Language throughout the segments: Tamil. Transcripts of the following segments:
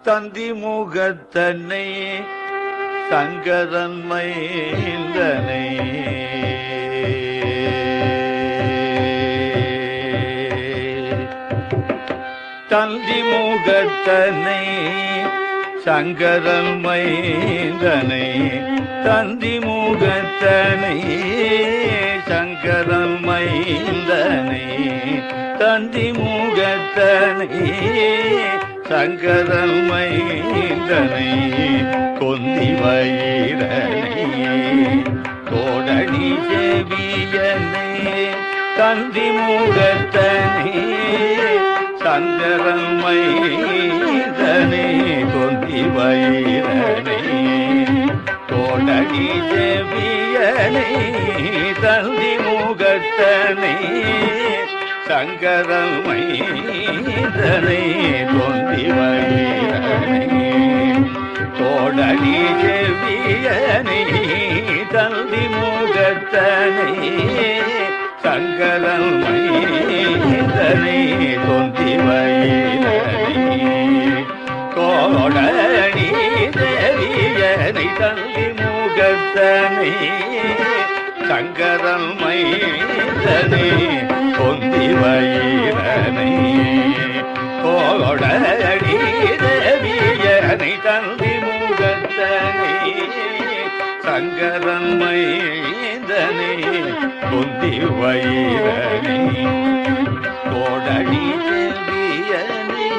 தந்தி முகத்தன்னை சங்கரன் மைந்தனை தந்தி முகத்தனை சங்கரன் மைந்தனை தந்தி முகத்தனை சங்கரன் மைந்தனை தந்தி முகத்தனை சங்கரன் மைந்தனை கொந்தி வயிரனை தோடணி செவியனை தந்தி முகத்தனை சங்கரன் மைந்தனை கொந்தி வயிரனை தோடணி செவியனை தந்தி முகத்தனை சங்கரன் மைந்தனை கொந்தி வயிரனை தோடணி செவியனை தந்தி முகத்தனை சங்கரன் மைந்தனை கொந்தி வயிரனை தோடணி செவியனை தந்தி முகத்தனை சங்கரன் மைந்தனை கொந்தி வயிரனை தோடணி செவியனை தந்தி முகத்தனை சங்கரன் மைந்தனை கொந்தி வயிரனை தோடணி செவியனை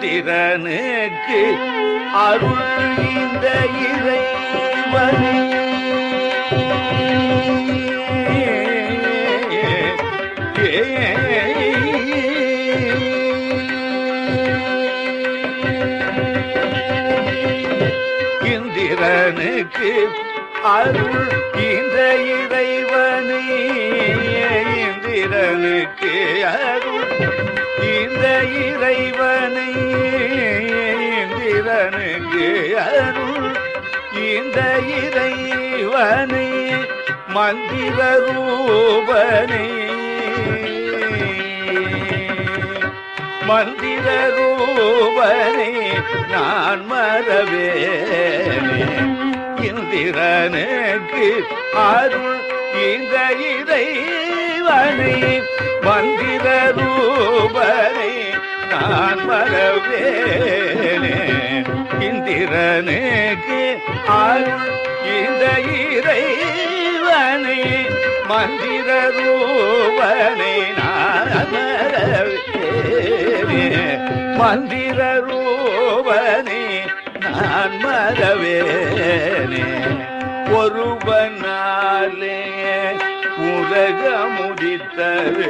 இந்திரனுக்கு அருள் இந்த இறைவனை இந்திரனுக்கு அருள் இந்த இறைவனை இந்திரனுக்கு அருள் இந்த இறைவனை இந்திரனுக்கு அருள் இந்த இறைவனை மந்திர ரூபனை மந்திர ரூபனை நான் மறவேனே இந்திரனுக்கு அருள் இந்த இறைவனை மந்திர ரூபனை நான் மறவேனே இந்திரனுக்கு அருள் இந்த இறைவனை மந்திர ரூபனை நான் மறவேனே மந்திர ரூபனை நான் மறவேனே ஒருவனாலே உலகமுதித்தது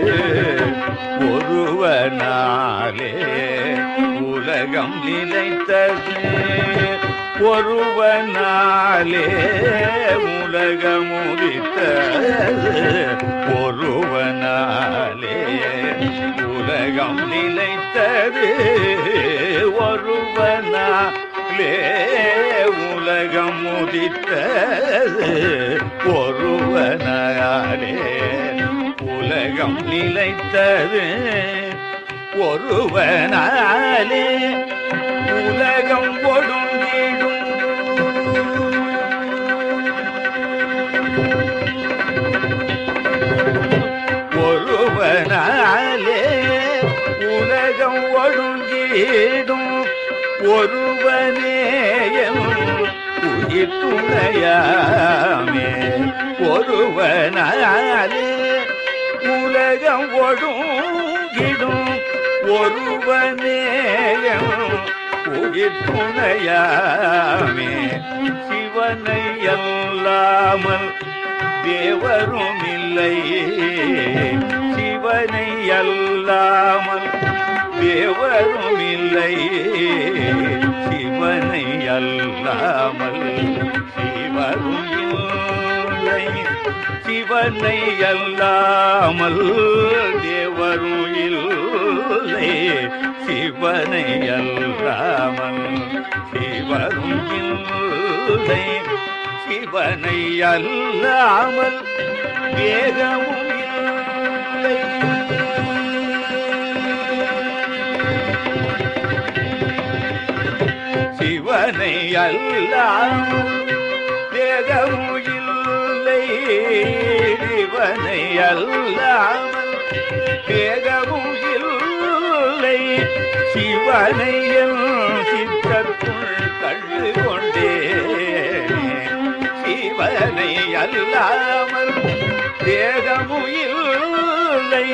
ஒருவனாலே உலகம் நிலைத்தது ஒருவனாலே உலகமுதித்தது ஒருவனாலே உலகம் நிலைத்தது ஒருவனாலே உலகம் முதித்தது ஒருவனாலே உலகம் நிலைத்தது ஒருவனாலே உலகம் ஒடுங்கிடும் ஒருவனாலே உலகம் ஒடுங்கிடும் ஒருவனேயம் உயிர் துணையாமே ஒருவனாலே உலகம் ஒடுங்கிடும் ஒருவனேயம் உயிர் துணையாமே சிவனை அல்லாமல் தேவரும் இல்லை சிவனை அல்லாமல் தேவரும் இல்லை சிவனை அல்லாமல் சிவரும் இல்லை சிவனை அல்லாமல் தேவரும் இல்லை சிவனை அல்லாமல் சிவரும் இல்லை சிவனை அல்லாமல் வேகமும் எல்லாம் தேகமும் இல்லை சிவனை அல்லாமல் தேகமும் இல்லை சிவனை சித்தத்துள் கண்டு கொண்டேனே சிவனை அல்லாமல் தேகமும் இல்லை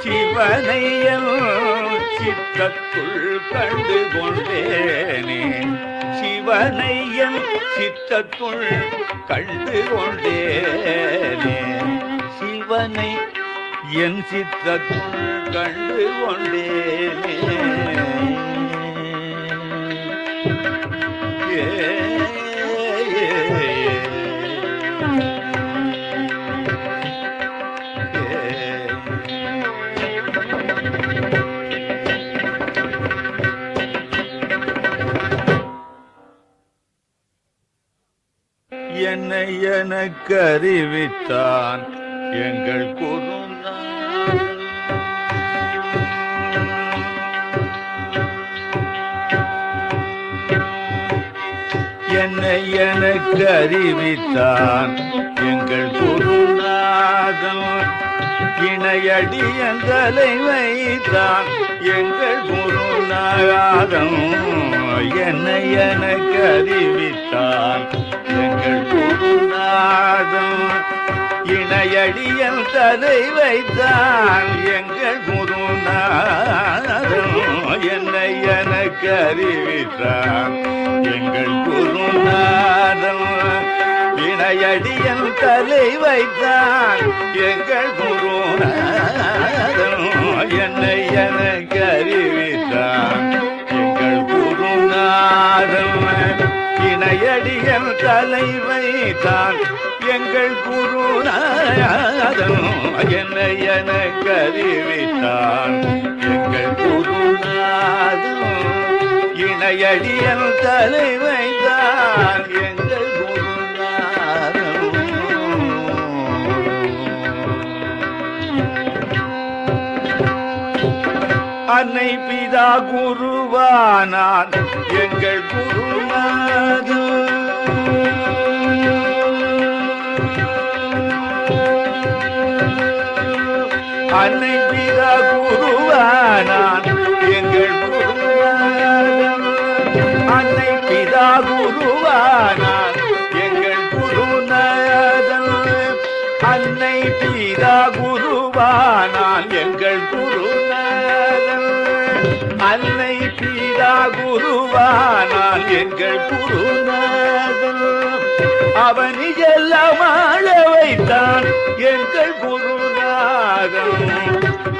சிவனை சித்தத்துள் கண்டு கொண்டேனே சிவனை சித்தத்துள் கண்டு கொண்டேனே சிவனை என் சித்தத்துள் கண்டு கொண்டேனே என்னை எனக்கு அறிவித்தான் எங்கள் குருநாதன் என்னை எனக்கு அறிவித்தான் எங்கள் குருநாதன் இணையடியன் தலை வைத்தான் எங்கள் குருநாதன் என்னை எனக்கு அறிவித்தான் எங்கள் குருநாதன் இணையடியன் தலை வைத்தான் எங்கள் குருநாதன் என்னை எனக்கு அறிவித்தான் எங்கள் குருநாதன் இணையடியன் தலை வைத்தான் எங்கள் குருநாதன் என்னை எனக்கு அறிவித்தான் எங்கள் குருநாதன் இணையடியன் தலை வைத்தான் எங்கள் குருநாதன் என்னை எனக்கு அறிவித்தான் எங்கள் குருநாதன் இணையடியன் தலை வைத்தான் எங்கள் குருநாதன் அன்னை பிதா குருவானான் எங்கள் குருநாதன் அன்னை பிதா குருவானான் எங்கள் குருநாதன் அன்னை பிதா குருவானான் எங்கள் குருநாதன் அன்னை பிதா குருவானான் எங்கள் குருநாதன் அன்னை பிதா குருவானான் எங்கள் குருநாதன் அவனி எல்லாம் ஆள வைத்தான் எங்கள் குருநாதன்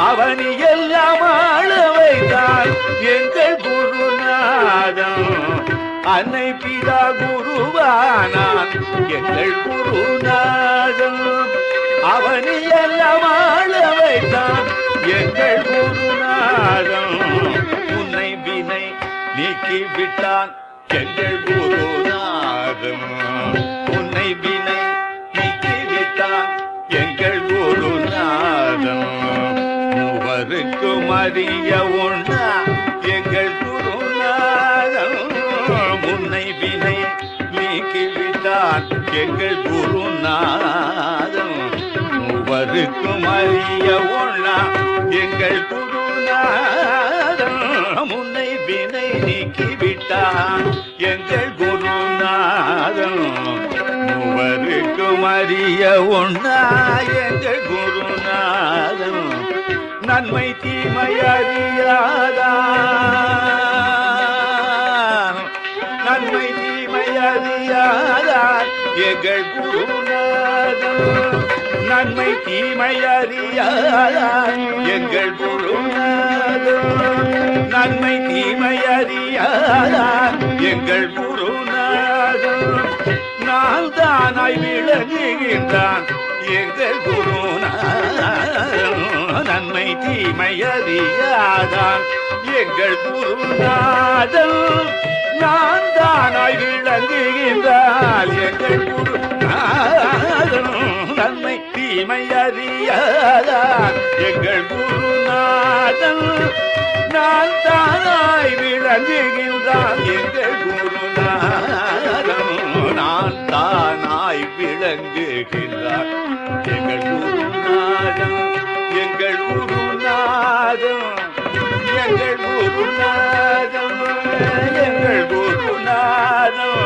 அவனி எல்லாம் ஆள வைத்தான் எங்கள் குருநாதன் அன்னை பிதா குருவானான் எங்கள் குருநாதன் அவனி எல்லாம் ஆள வைத்தான் எங்கள் குருநாதன் உன்னை வினை நீக்கி விட்டான் எங்கள் குருநாதன் உன்னை வினை நீக்கி விட்டான் எங்கள் குருநாதன் மூவருக்கும் அறிய உண்ணா எங்கள் குருநாதன் உன்னை வினை நீக்கி விட்டான் எங்கள் குருநாதன் மூவருக்கும் அறிய உண்ணா எங்கள் குருநாதன் உன்னை வினை நீக்கி விட்டான் எங்கள் குருநாதன் மூவருக்கும் அறிய உண்ணா எங்கள் குருநாதன் நன்மை தீமை அறியாதான் நன்மை தீமை அறியாதான் எங்கள் குருநாதன் நன்மை தீமை அறியாதான் எங்கள் குருநாதன் நன்மை தீமை அறியாதான் எங்கள் குருநாதன் நான் தானாய் விளங்குகின்றான் எங்கள் குருநாதன் நன்மை தீமை அறியாதான் எங்கள் குருநாதன் நான் தானாய் விளங்குகின்றால் எங்கள் குருநாதன் நன்மை தீமை அறியாதான் எங்கள் குருநாதன் நான் தானாய் விளங்குகின்றான் எங்கள் குருநாதன் நான் தானாய் விளங்குகின்றான் எங்கள் குருநாதன் எங்கள் குருநாதன் எங்கள் குருநாதன் எங்கள் குருநாதன்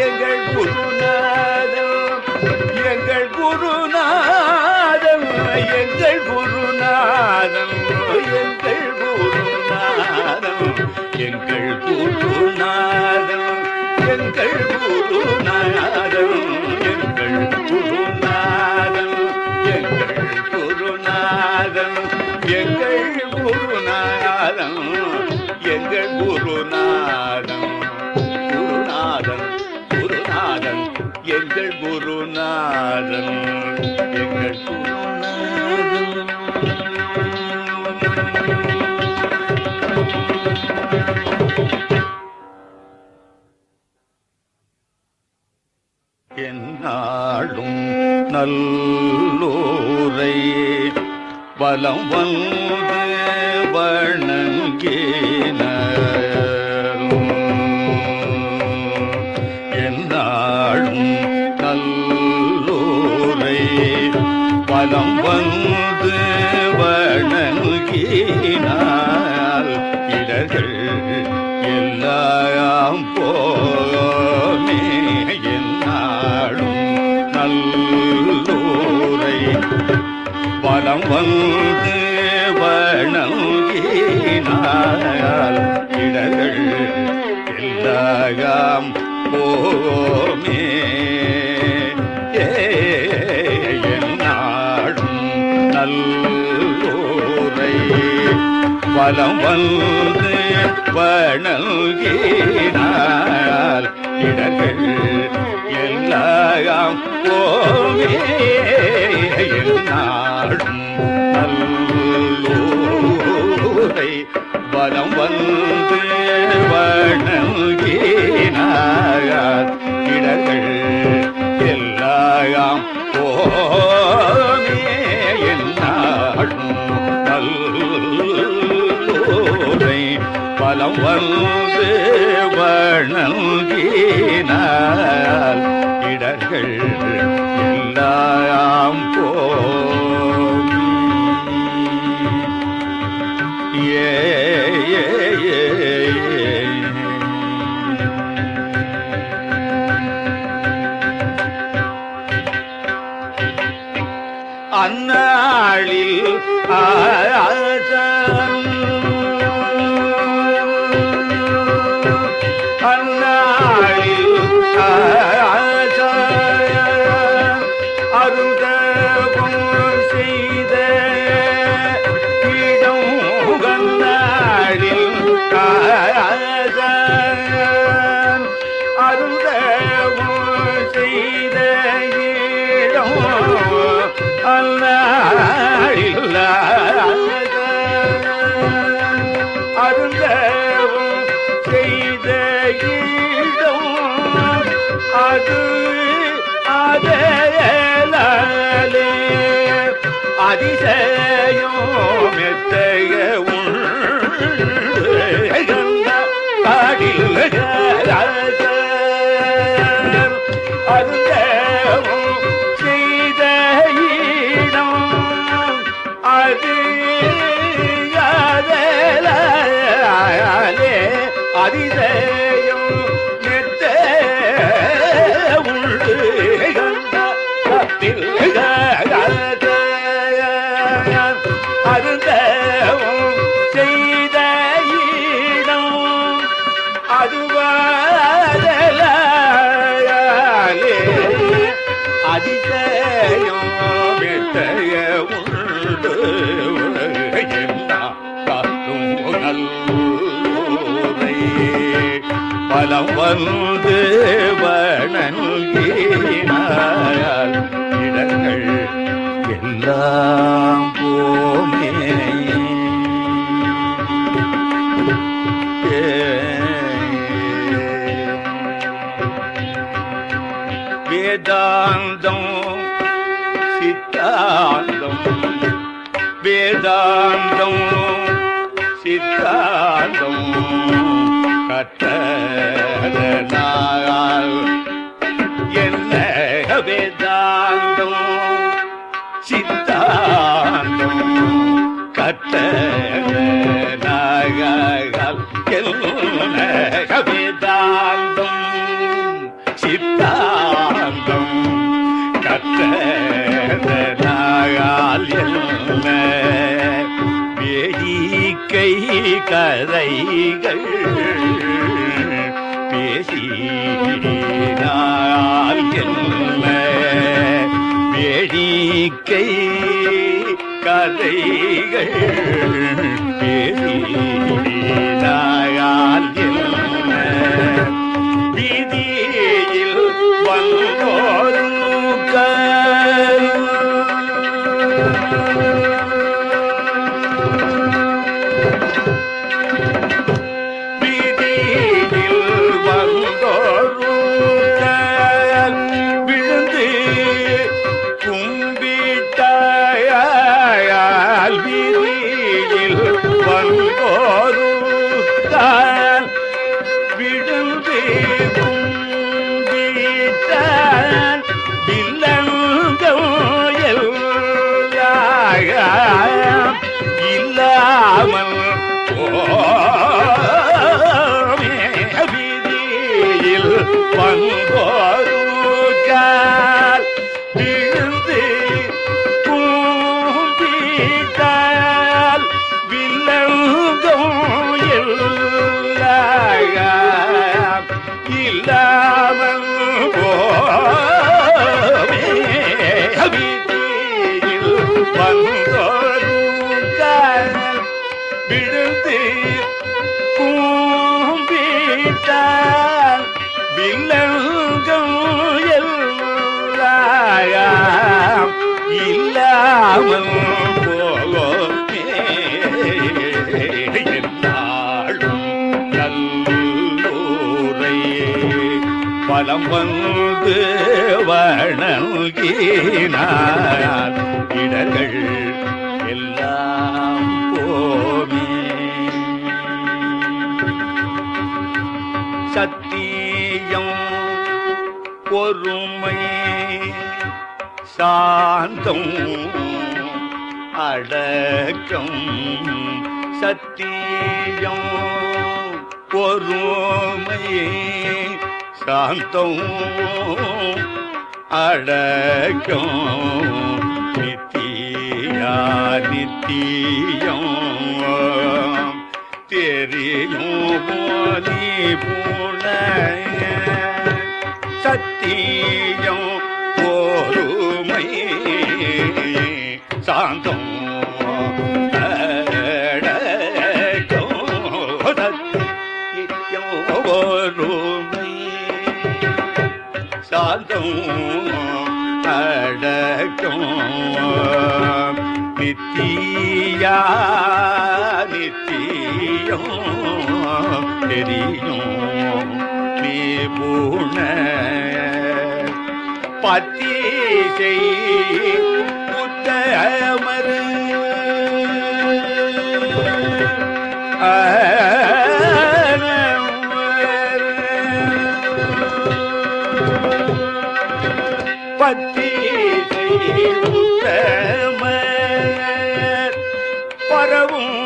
எங்கள் குருநாதன் எங்கள் குருநாதன் எங்கள் குருநாதன் எங்கள் குருநாதன் எங்கள் குருநாதன் எங்கள் குருநாதன் எங்கள் குருநாதன் எங்கள் குருநாதன் எங்கள் குருநாதன் எங்கள் குருநாதன் குருநாதன் குருநாதன் எங்கள் குருநாதன் எங்கள் குருநாதன் என்னாலும் நல்லோரை வலம் வந்து வணங்கினர் என்னாலும் நல்லோரை வலம் வந்து வணங்கினார் இடர்கள் எல்லாம் போமே என்னாலும் நல்லோரை வலம் வந்து வணங்கினார் இடர்கள் எல்லாம் போமே என்னாலும் நல்லோரை வலம் வந்து வணங்கினார் இடர்கள் எல்லாம் போமே என்னாலும் நல்லோரை வலம் வந்து வணங்கினார் இடர்கள் எல்லாம் போமே என்னாலும் நல்லோரை வலம் வந்து வணங்கினார் இடர்கள் எல்லாம் போமே அந்நாளில் அந்நாளில் அருந்தவம் செய்த இடம் கண்ணாடில் அருந்தவம் செய்த இடம் அந்நாளில் அருந்தவம் செய்த இடம் அது அதேலே அதிசயம் மெத்தைய உண்ட பாடில் அருந்தவம் செய்த இடம் அது அதேலே அதிசயம் மெத்த உண்டு அருந்தவம் செய்த இடம் அதுவாதலே அதிசயம் மெத்தைய உண்டு பலம் வந்து வணங்கினார் இடங்கள் எல்லாம் போமே சித்தாந்தம் வேதாந்தம் சித்தாந்தம் கற்றதனால் என்ன வேதாந்தம் சித்தாந்தம் கற்றதனால் என்ன வேதாந்தம் சித்தாந்தம் கற்றதனால் என்ன வேடிக்கை கதைகள் பேசினால் என்ன வேடிக்கை கதைகள் பேசினால் என்ன வீதியில் வந்தோரும் இல்லாமல் வீதியில் பங்கோருக்கால் விழுந்து கும்பிட்டால் வில்லங்கம் எல்லாம் இல்லாமல் வீதியில் பங்கோருக்கால் விழுந்து கும்பிட்டால் வில்லங்கம் எல்லாம் இல்லாமல் போகோமே என்னாலும் நல்லூரை பலம் வந்து வணங்கினார் இடர்கள் எல்லாம் போமே சத்தியம் பொறுமை சாந்தம் அடக்கம் சத்தியம் பொறுமை சாந்தம் அடக்கம் நித்தியா நித்தியம் தெரியும் போலி புனைய சத்தியம் பொறுமை சாந்தம் அடக்கம் சத்தியம் பொறுமை சாந்தம் அடக்கம் நித்தியா நித்தியம் தெரியும் நீ பூண பத்தி செய் புத்தமரு பத்தி செய் புத்தமர் பரவும்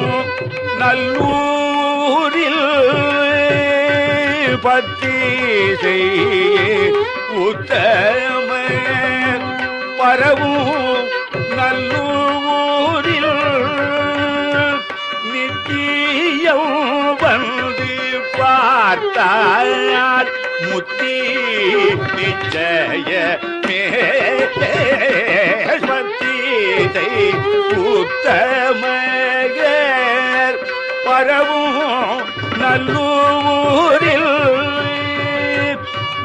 நல்லூரில் பத்தி செய் உத்தமர் பரவும் நல்லூரில் நித்தியம் வந்து பார்த்தார் முத்தி நிச்சயமே பத்தி செய் உத்தமர் பரவும் நல்லூரில்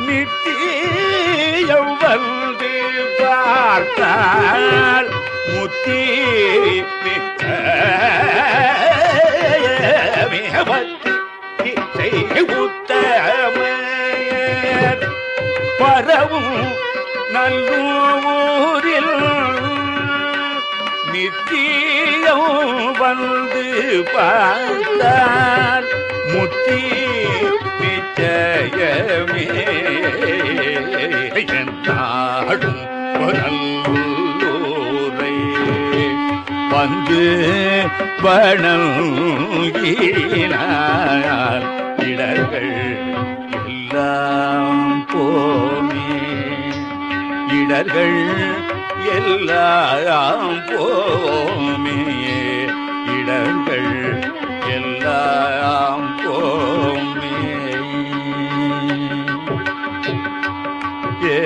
நித்தியம் வந்து பார்த்தால் முத்தி பரவும் நல்லூரில் நித்தியம் வந்து பார்த்தால் முத்தி நிச்சயமே நாடும் நல்லூரை வந்து வணங்கினார் இடர்கள் எல்லாம் போமே இடர்கள் எல்லாம் போமே இடர்கள் எல்லாம் போமே ஏ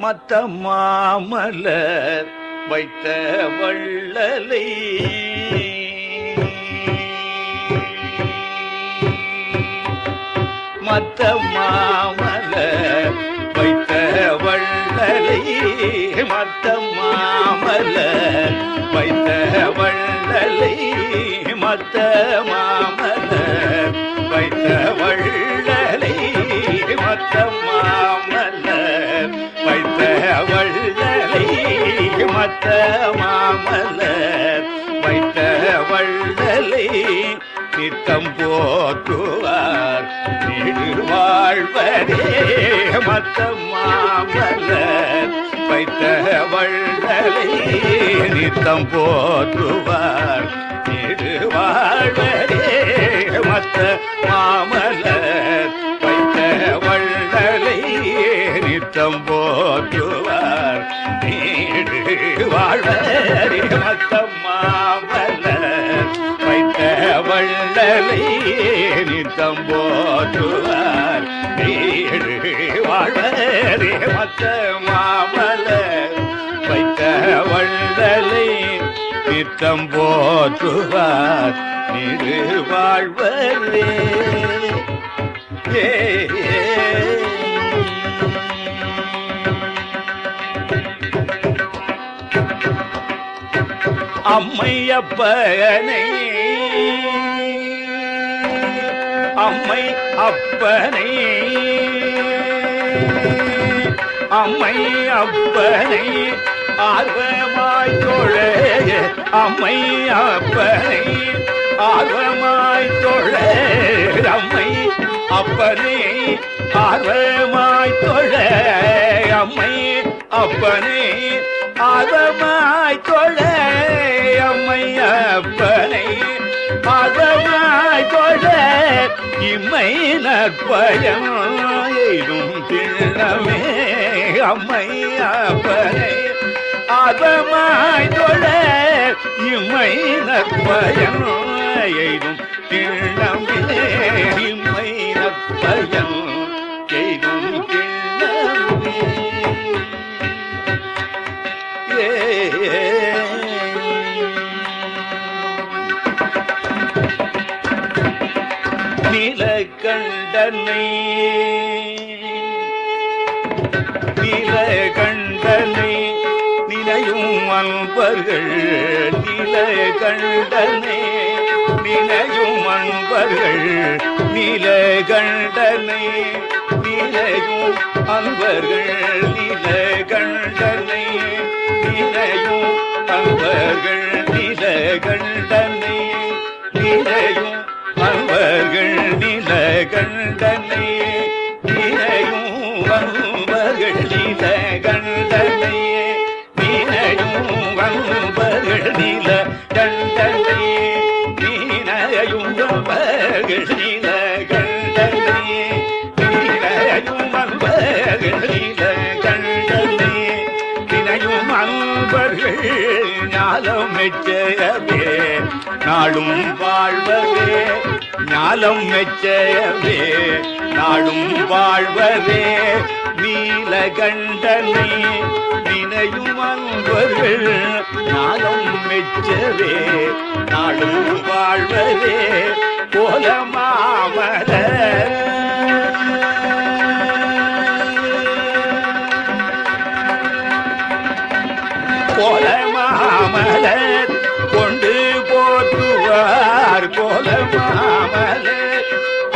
மத்த மாமலர் வைத்த வள்ளலை மத்த மாமலர் வைத்த வள்ளலை மத்த மாமலர் வைத்த வள்ளலை மத்த மாமலர் வைத்த வள்ளலை மத்த மாமலர் வைத்த வள்ளலை மத்த மாமலர் வைத்த வள்ளலை நித்தம் போற்றுவார் நீடு வாழ்வரே மத்த மாமலர் வைத்த வள்ளலை நித்தம் போற்றுவார் நீடு வாழ்வரே மத்த மாமலர் வைத்த வள்ளலை நித்தம் போற்றுவார் நீடு வாழ்வரே மத்த மாமலர் வைத்த வள்ளலை நித்தம் போற்றுவார் நீடு வாழ்வரே மத்த மாமலர் வைத்த வள்ளலை நித்தம் போற்றுவார் நீடு வாழ்வரே அம்மையப்பனை அம்மை அப்பனை அம்மை அப்பனை ஆர்வமாய் தொழ அம்மை அப்பனை ஆர்வமாய் தொழ அம்மை அப்பனை ஆர்வமாய் தொழ அம்மை அப்பனை ஆர்வமாய் தொழ அம்மை அப்பனை ஆர்வமாய் தொழ இம்மை நற்பயம் எய்தும் திண்ணமே அம்மை அப்பனை ஆர்வமாய் தொழ இம்மை நற்பயம் எய்தும் திண்ணமே இம்மை நற்பயம் எய்தும் திண்ணமே நீலகண்டனை நீலகண்டனை நினையும் அன்பர்கள் நீலகண்டனை நினையும் அன்பர்கள் நீலகண்டனை நினையும் அன்பர்கள் நீலகண்டனை நினையும் அன்பர்கள் நீலகண்டனை நினையும் அன்பர்கள் நீலகண்டனை நினையும் அன்பர்கள் நீலகண்டனை நினையும் அன்பர்கள் நீலகண்டனை நினையும் அன்பர்கள் நீலகண்டனை நினையும் அன்பர்கள் நீலகண்டனை நினையும் அன்பர்கள் ஞாலம் மெச்சவே நாளும் வாழ்வதே ஞாலம் மெச்சவே நாளும் வாழ்வதே நீலகண்டனை நினையும் அன்பர்கள் ஞாலம் மெச்சவே நாளும் வாழ்வதே கோலமாமலர் கோலமாமலர் கொண்டு போற்றுவார் கோலமாமலர்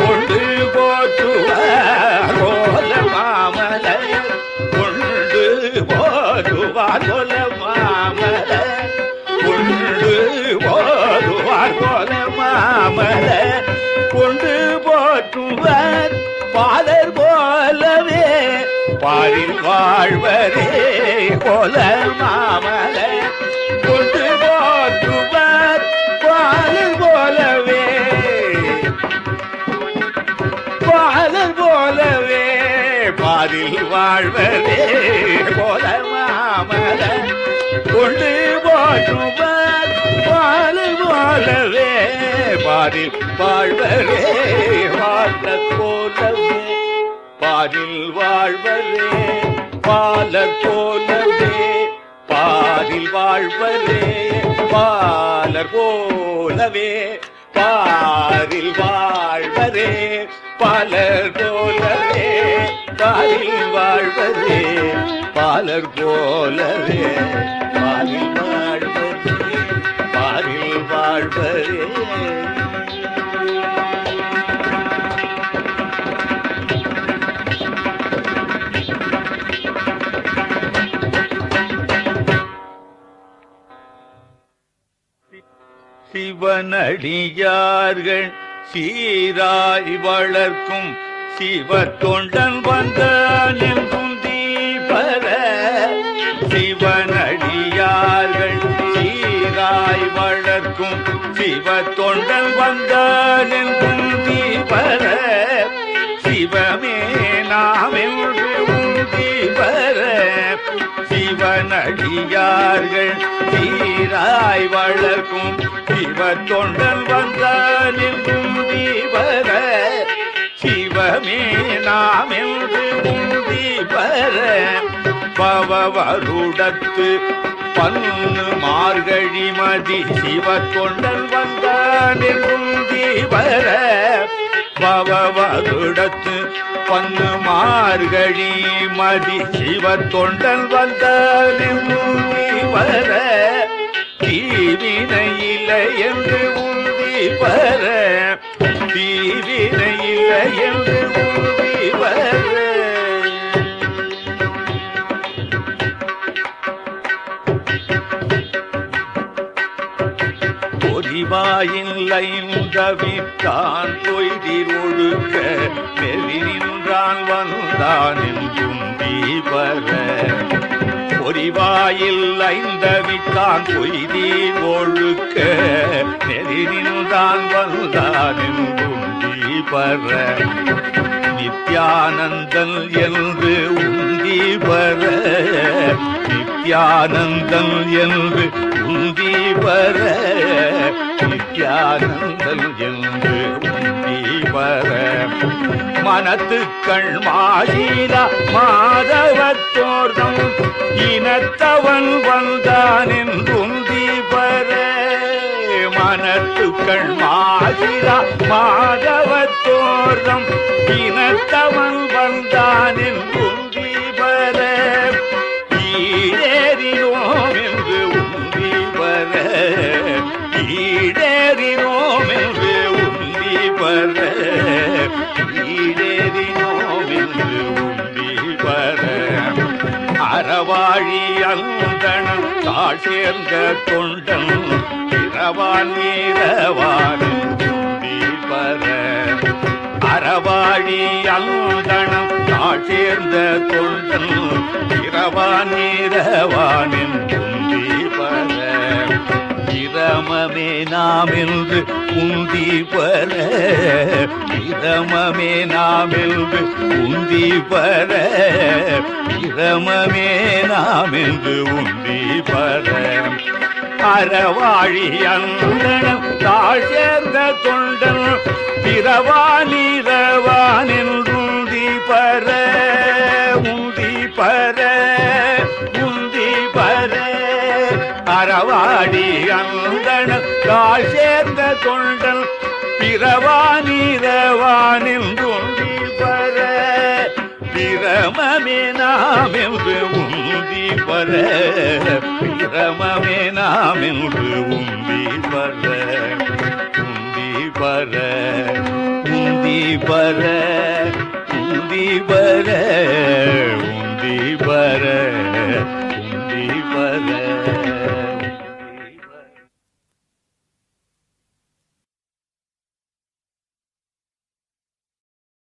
கொண்டு போற்றுவார் கோலமாமலர் கொண்டு போற்றுவார் கோலமாமலர் கொண்டு போற்றுவார் கோலமாமலர் கொண்டு போற்றுவார் பாலர் போலவே பாரில் வாழ்வரே கோலமாமலர் கொண்டு போற்றுவார் பாலர் போலவே பாலர் போலவே பாரில் வாழ்வரே கோலமாமலர் கொண்டு போற்றுவார் பாலர் போலவே பாரில் வாழ்வரே பாலர் போலவே பாரில் வாழ்வரே பாலர் போலவே பாரில் வாழ்வரே பாலர் போலவே பாரில் வாழ்வரே பாலர் போலவே பாரில் வாழ்வரே பாலர் போலவே பாரில் வாழ்வரே பாரில் வாழ்வரே. சிவனடியார்கள் சீராய் வளர்க்கும் சிவ தொண்டன் வந்தான் என்றும் தீபர சிவனடியார்கள் சீராய் வளர்க்கும் சிவ தொண்டன் வந்தான் என்றும் தீபர சிவமே நாம் என்று தீபர சிவனடியார்கள் சீராய் வளர்க்கும் சிவ தொண்டன் வந்தான் என்றும் தீபர சிவமே நாம் என்று தீபர பவருடத்து பன்னு மார்கழி மதி சிவ தொண்டன் வந்தான் என்றும் தீபர பவருடத்து பன்னு மார்கழி மதி சிவ தொண்டன் வந்தான் என்றும் தீபர தீவினையில என்று தீபர தீவினையில என்று தீபர பொறிவாயில்லை தவித்தான் பொய்திர் ஒழுக்க நெறி நின்றான் வந்தான் என்றும் தீபர பொறிவாயில் ஐந்தவித்தான் பொய்தி ஒழுக்க நெறி நின்றான் வந்தான் என்றும் தீபர நித்யானந்தன் என்று உந்தீபர நித்யானந்தன் என்று உந்தீபர நித்யானந்தன் என்று உந்தீபர மனத்துக்கள் மாயிலா மாதவத்தோர்தம் இனத்தவன் வந்தான் என்றும் தீபர மனத்துக்கள் மாயிலா மாதவத்தோர்தம் இனத்தவன் வந்தான் என்றும் தீபர ஈடேறினோம் என்று உந்தீபர ஈடேறினோம் என்று உந்தீபர ஈடேறினோம் என்று உந்தீபர அறவாழி அந்தணன் தாழ் சேர்ந்த தொண்டன் பிறவான் வீரவான் தீபர அறவாழி அந்தணன் தாழ் சேர்ந்த தொண்டன் பிறவான் வீரவான் தீபர இரமமே நாம் என்று உந்தீபர இரமமே நாம் என்று உந்தீபர இரமமே நாம் என்று உந்தீபர அறவாழி அந்தணன் தாழ் சேர்ந்த தொண்டன் பிறவானிரவான் என்றும் தீபர உந்தீபர உந்தீபர அறவாடி அந்தணன் தாழ் சேர்ந்த தொண்டன் பிறவானிரவான் என்றும் தீபர பிரமமே நாம் என்று உந்தி வர பிரமமே நாம் என்று உந்தி வர உந்தி வர உந்தி வர உந்தி வர